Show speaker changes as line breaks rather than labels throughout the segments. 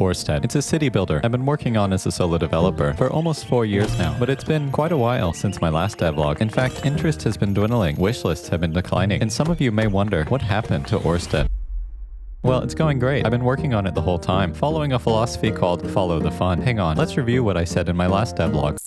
Orrstead. It's a city builder I've been working on as a solo developer for almost 4 years now, but it's been quite a while since my last devlog. In fact, interest has been dwindling, wishlists have been declining, and some of you may wonder what happened to Orrstead. Well, it's going great. I've been working on it the whole time, following a philosophy called follow the fun. Hang on, let's review what I said in my last devlog.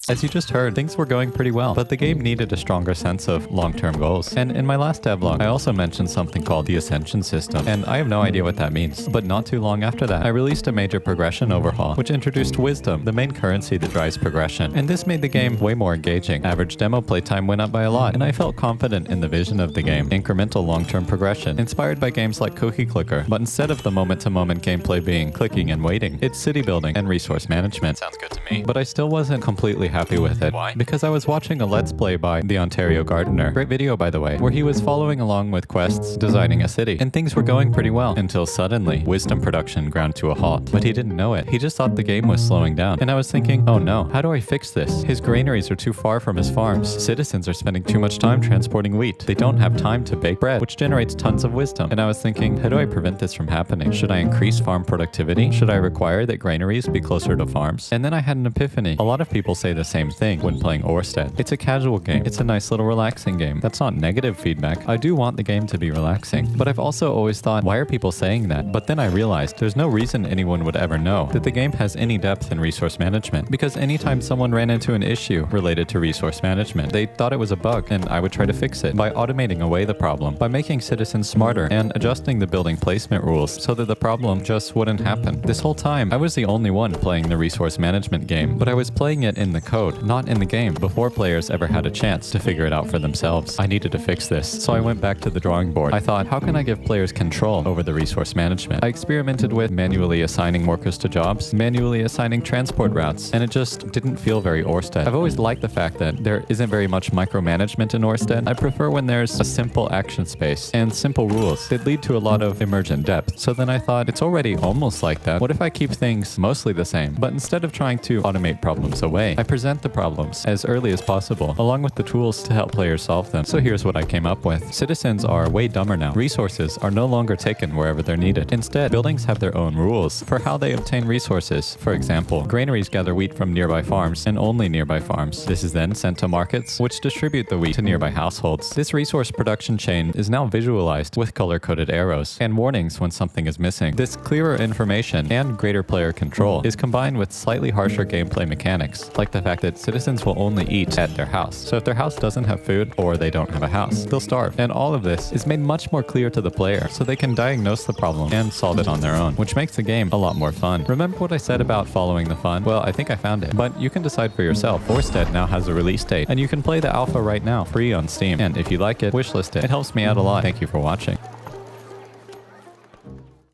As you just heard, things were going pretty well, but the game needed a stronger sense of long-term goals. And in my last devlog, I also mentioned something called the Ascension system, and I have no idea what that means. But not too long after that, I released a major progression overhaul, which introduced wisdom, the main currency that drives progression. And this made the game way more engaging. Average demo playtime went up by a lot, and I felt confident in the vision of the game. Incremental long-term progression, inspired by games like Cookie Clicker, but instead of the moment-to-moment gameplay being clicking and waiting, it's city building and resource management. Sounds good to me. But I still wasn't completely happy with it. Why? Because I was watching a Let's Play by the Ontario Gardener, great video by the way, where he was following along with quests designing a city, and things were going pretty well until suddenly wisdom production ground to a halt. But he didn't know it. He just thought the game was slowing down, and I was thinking, oh no, how do I fix this? His granaries are too far from his farms. Citizens are spending too much time transporting wheat. They don't have time to bake bread, which generates tons of wisdom. And I was thinking, how do I prevent this from happening? Should I increase farm productivity? Should I require that granaries be closer to farms? And then I had an epiphany. A lot of people say the same thing when playing Orrstead. It's a casual game. It's a nice little relaxing game. That's not negative feedback. I do want the game to be relaxing. But I've also always thought, why are people saying that? But then I realized there's no reason anyone would ever know that the game has any depth in resource management, because anytime someone ran into an issue related to resource management, they thought it was a bug, and I would try to fix it by automating away the problem, by making citizens smarter and adjusting the building placement rules so that the problem just wouldn't happen. This whole time, I was the only one playing the resource management game, but I was playing it in the code, not in the game, before players ever had a chance to figure it out for themselves. I needed to fix this, so I went back to the drawing board. I thought, how can I give players control over the resource management? I experimented with manually assigning workers to jobs, manually assigning transport routes, and it just didn't feel very Orrstead. I've always liked the fact that there isn't very much micromanagement in Orrstead. I prefer when there's a simple action space and simple rules that lead to a lot of emergent depth. So then I thought, it's already almost like that. What if I keep things mostly the same, but instead of trying to automate problems away, I present the problems as early as possible, along with the tools to help players solve them. So here's what I came up with. Citizens are way dumber now. Resources are no longer taken wherever they're needed. Instead, buildings have their own rules for how they obtain resources. For example, granaries gather wheat from nearby farms and only nearby farms. This is then sent to markets, which distribute the wheat to nearby households. This resource production chain is now visualized with color-coded arrows and warnings when something is missing. This clearer information and greater player control is combined with slightly harsher gameplay mechanics, like the fact that citizens will only eat at their house. So if their house doesn't have food, or they don't have a house, they'll starve. And all of this is made much more clear to the player, so they can diagnose the problem and solve it on their own, which makes the game a lot more fun. Remember what I said about following the fun? Well, I think I found it. But you can decide for yourself. Orrstead now has a release date, and you can play the alpha right now, free on Steam. And if you like it, wishlist it. It helps me out a lot. Thank you for watching.